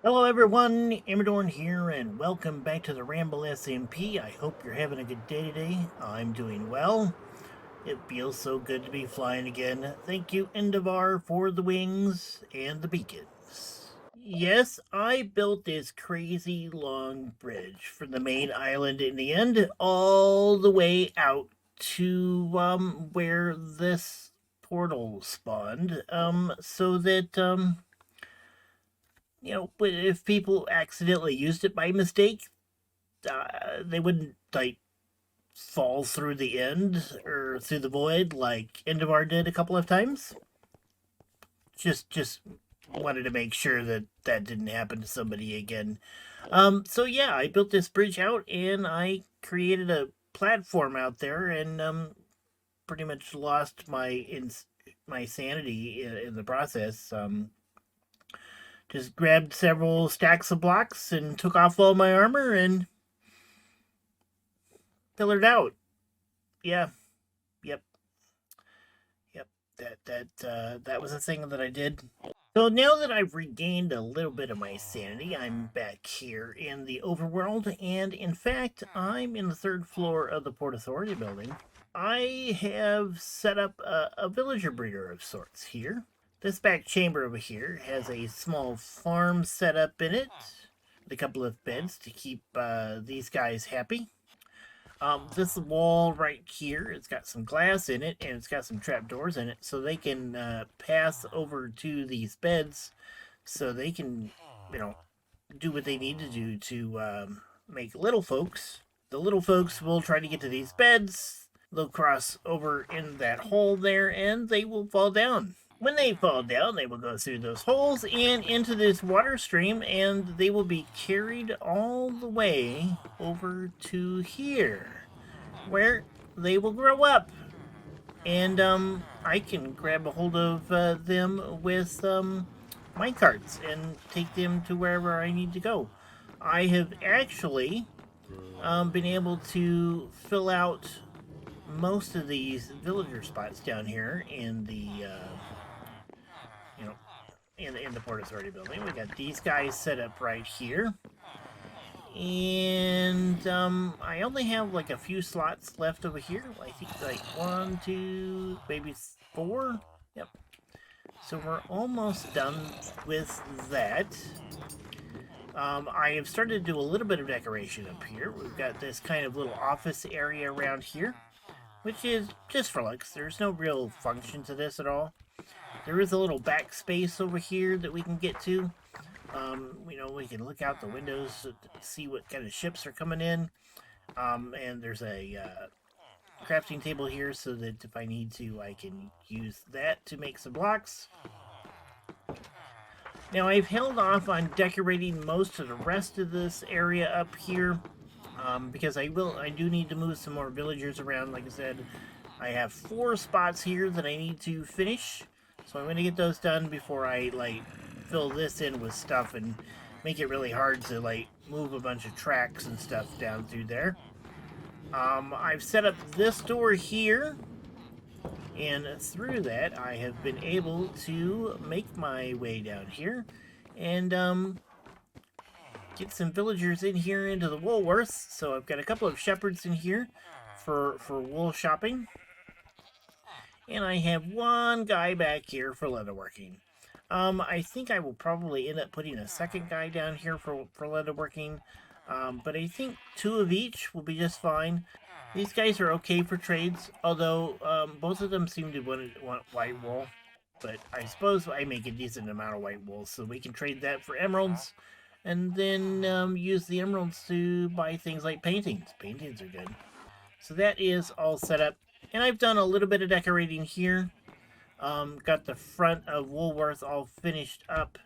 Hello everyone, Amradorn here, and welcome back to the Ramble SMP. I hope you're having a good day today. I'm doing well. It feels so good to be flying again. Thank you, Endeavor, for the wings and the beacons. Yes, I built this crazy long bridge from the main island in the end all the way out to where this portal spawned, so that if people accidentally used it by mistake, they wouldn't like fall through the end or through the void like Endeavor did a couple of times. Just wanted to make sure that that didn't happen to somebody again. So yeah, I built this bridge out and I created a platform out there and pretty much lost my sanity in the process. Just grabbed several stacks of blocks and took off all my armor and pillared out. Yeah, yep, yep. That was a thing that I did. So now that I've regained a little bit of my sanity, I'm back here in the overworld, and in fact, I'm in the third floor of the Port Authority building. I have set up a villager breeder of sorts here. This back chamber over here has a small farm set up in it, with a couple of beds to keep these guys happy. This wall right here, it's got some glass in it, and it's got some trapdoors in it, so they can pass over to these beds, so they can, you know, do what they need to do to make little folks. The little folks will try to get to these beds. They'll cross over in that hole there, and they will fall down. When they fall down, they will go through those holes and into this water stream, and they will be carried all the way over to here, where they will grow up. And I can grab a hold of them with my carts and take them to wherever I need to go. I have actually been able to fill out most of these villager spots down here in the in the Port Authority building. We got these guys set up right here. And I only have like a few slots left over here. I think like 1, 2, maybe 4. Yep. So we're almost done with that. I have started to do a little bit of decoration up here. We've got this kind of little office area around here, which is just for looks. There's no real function to this at all. There is a little back space over here that we can get to. We can look out the windows to see what kind of ships are coming in. And there's a crafting table here so that if I need to, I can use that to make some blocks. Now, I've held off on decorating most of the rest of this area up here because I do need to move some more villagers around. Like I said, I have 4 spots here that I need to finish. So I'm going to get those done before I, fill this in with stuff and make it really hard to, move a bunch of tracks and stuff down through there. I've set up this door here, and through that I have been able to make my way down here and, get some villagers in here into the Woolworths. So I've got a couple of shepherds in here for wool shopping. And I have one guy back here for leatherworking. I think I will probably end up putting a second guy down here for leatherworking. But I think 2 of each will be just fine. These guys are okay for trades, although both of them seem to want white wool. But I suppose I make a decent amount of white wool, so we can trade that for emeralds. And then use the emeralds to buy things like paintings. Paintings are good. So that is all set up. And I've done a little bit of decorating here. Got the front of Woolworth all finished up.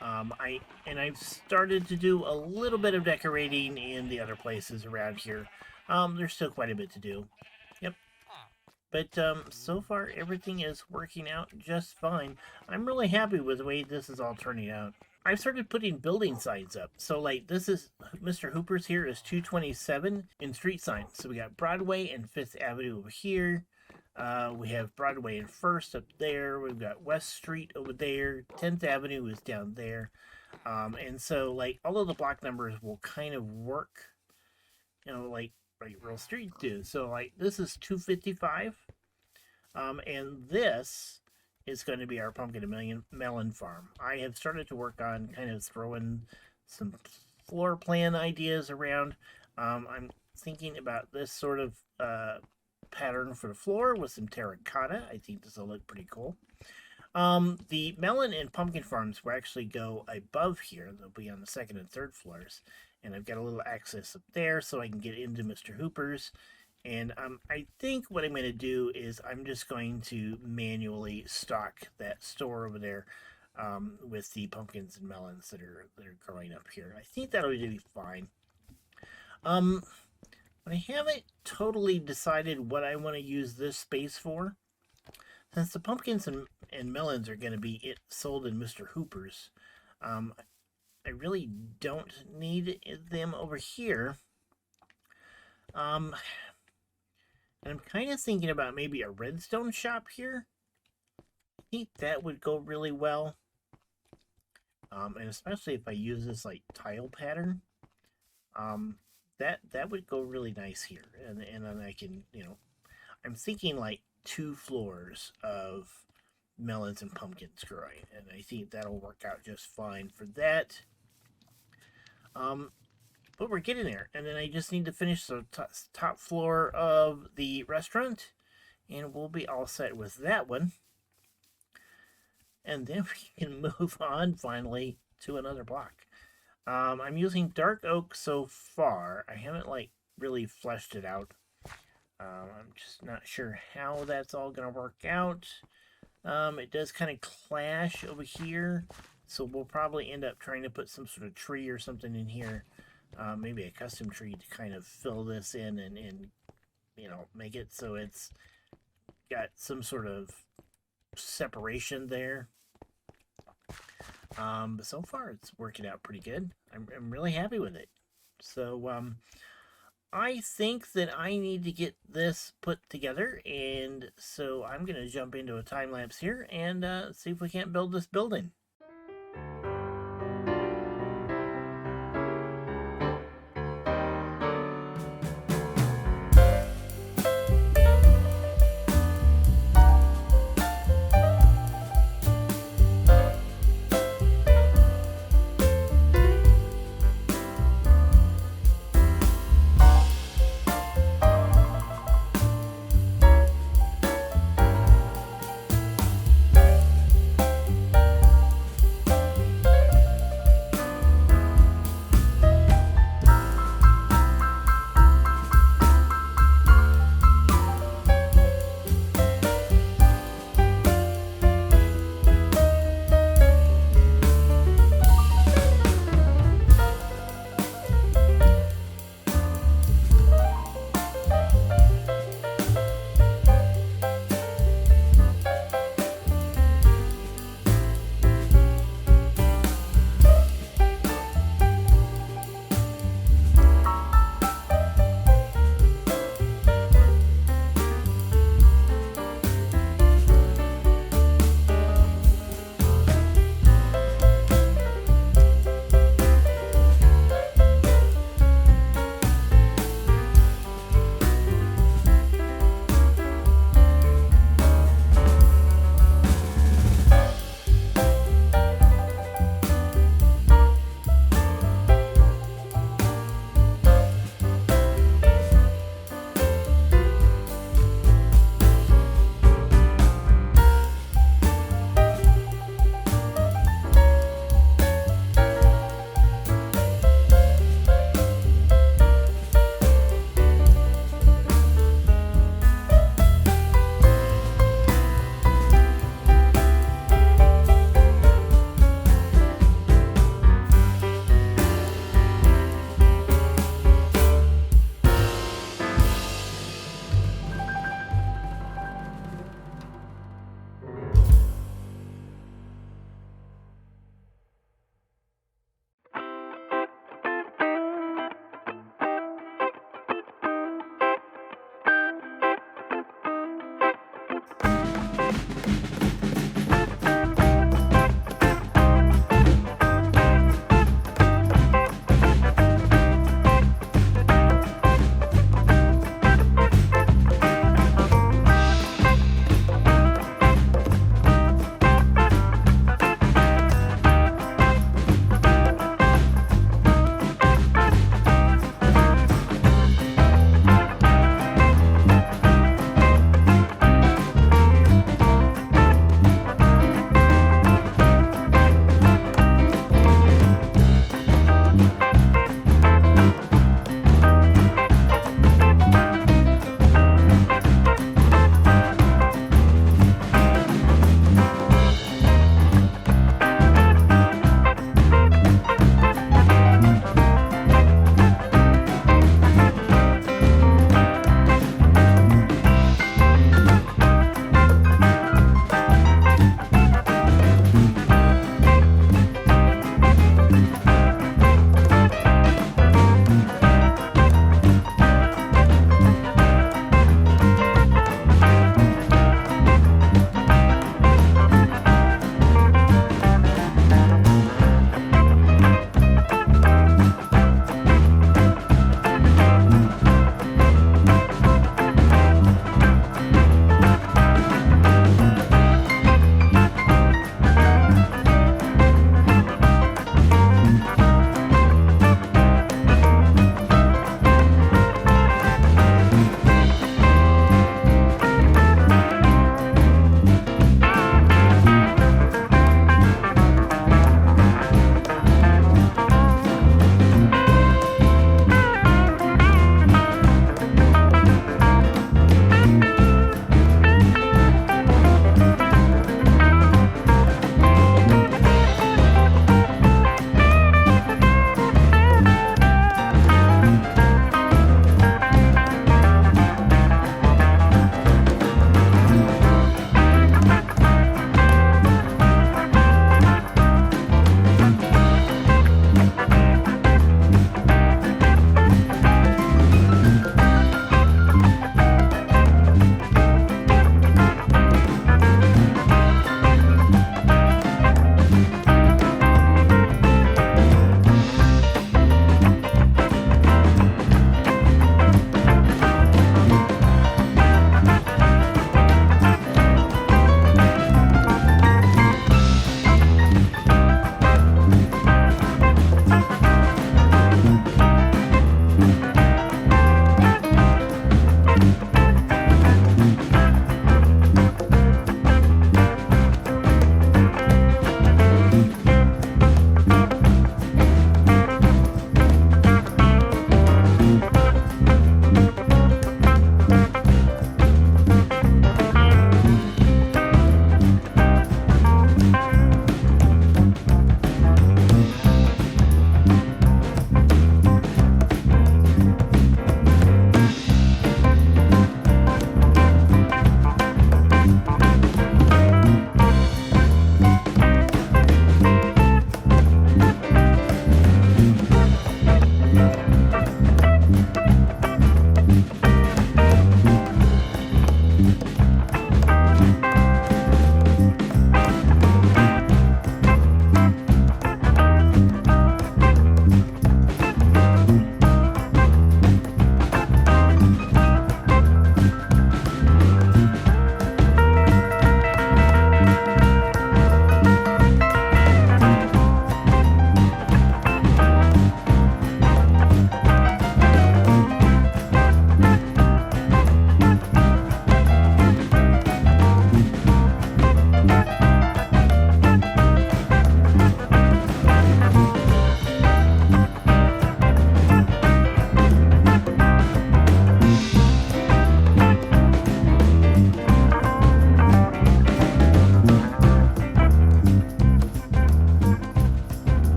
I've started to do a little bit of decorating in the other places around here. There's still quite a bit to do. Yep. But so far everything is working out just fine. I'm really happy with the way this is all turning out. I've started putting building signs up. So this is Mr. Hooper's here is 227 in street signs. So we got Broadway and 5th Avenue over here. We have Broadway and 1st up there. We've got West Street over there. 10th Avenue is down there. And so, like, although the block numbers will kind of work, like real streets do. So, like, this is 255, and this is going to be our pumpkin and melon farm. I have started to work on kind of throwing some floor plan ideas around. I'm thinking about this sort of pattern for the floor with some terracotta. I think this will look pretty cool. The melon and pumpkin farms will actually go above here. They'll be on the second and third floors. And I've got a little access up there so I can get into Mr. Hooper's. And I think what I'm going to do is I'm just going to manually stock that store over there with the pumpkins and melons that are growing up here. I think that'll be fine. But I haven't totally decided what I want to use this space for. Since the pumpkins and melons are going to be sold in Mr. Hooper's, I really don't need them over here. And I'm kind of thinking about maybe a redstone shop here. I think that would go really well. And especially if I use this like tile pattern, that would go really nice here. And then I can, I'm thinking like 2 floors of melons and pumpkins growing, and I think that'll work out just fine for that. But we're getting there, and then I just need to finish the top floor of the restaurant, and we'll be all set with that one. And then we can move on finally to another block. I'm using dark oak so far. I haven't like really fleshed it out. I'm just not sure how that's all going to work out. It does kind of clash over here, so we'll probably end up trying to put some sort of tree or something in here. Maybe a custom tree to kind of fill this in and make it so it's got some sort of separation there. But so far it's working out pretty good. I'm really happy with it. So I think that I need to get this put together, and so I'm going to jump into a time lapse here and see if we can't build this building.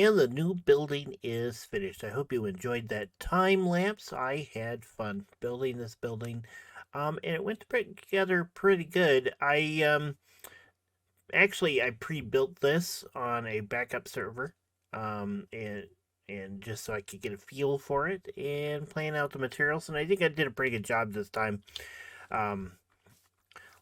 and the new building is finished. I hope you enjoyed that time lapse. I had fun building this building, and it went together pretty good. Actually, I pre-built this on a backup server, and just so I could get a feel for it and plan out the materials. And I think I did a pretty good job this time.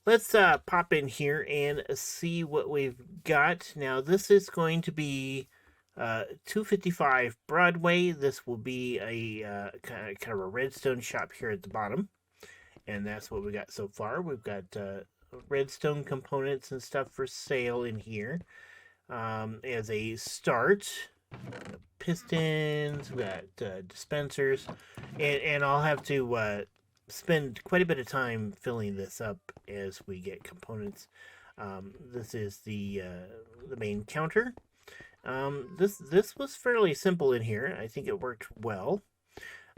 Let's pop in here and see what we've got. Now, this is going to be 255 Broadway. This will be a kind of a redstone shop here at the bottom. And that's what we got so far. We've got redstone components and stuff for sale in here as a start. Pistons, we got dispensers, and I'll have to spend quite a bit of time filling this up as we get components. This is the main counter. This was fairly simple in here. I think it worked well.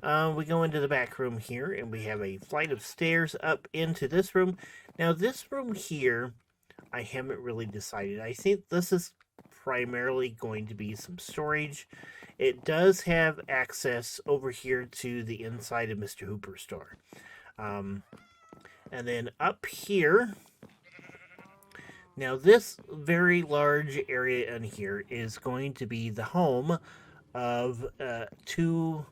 We go into the back room here, and we have a flight of stairs up into this room. Now, this room here, I haven't really decided. I think this is primarily going to be some storage. It does have access over here to the inside of Mr. Hooper's store. And then up here, now this very large area in here is going to be the home of two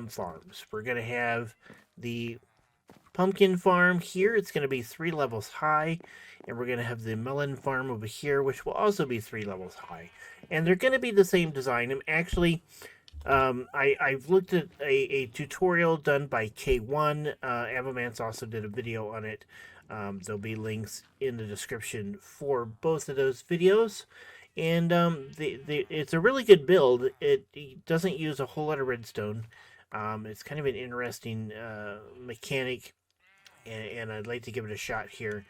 farms. We're going to have the pumpkin farm here. It's going to be 3 levels high. And we're going to have the melon farm over here, which will also be 3 levels high. And they're going to be the same design. And actually, I've looked at a tutorial done by K1. Avamance also did a video on it. There'll be links in the description for both of those videos. And it's a really good build. It doesn't use a whole lot of redstone. It's kind of an interesting mechanic, and I'd like to give it a shot here.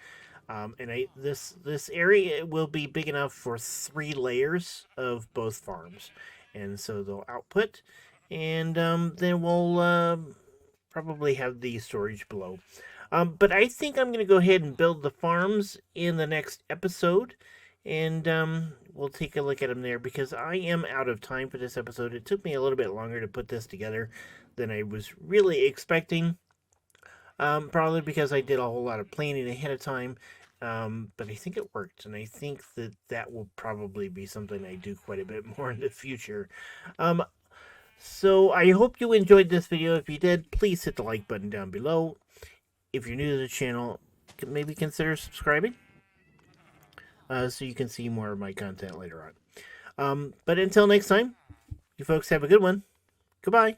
This area will be big enough for 3 layers of both farms, and so they'll output, and then we'll probably have the storage below. But I think I'm going to go ahead and build the farms in the next episode, and we'll take a look at them there, because I am out of time for this episode. It took me a little bit longer to put this together than I was really expecting, probably because I did a whole lot of planning ahead of time, but I think it worked, and I think that will probably be something I do quite a bit more in the future. So I hope you enjoyed this video. If you did, please hit the like button down below. If you're new to the channel, maybe consider subscribing, so you can see more of my content later on. But until next time, you folks have a good one. Goodbye.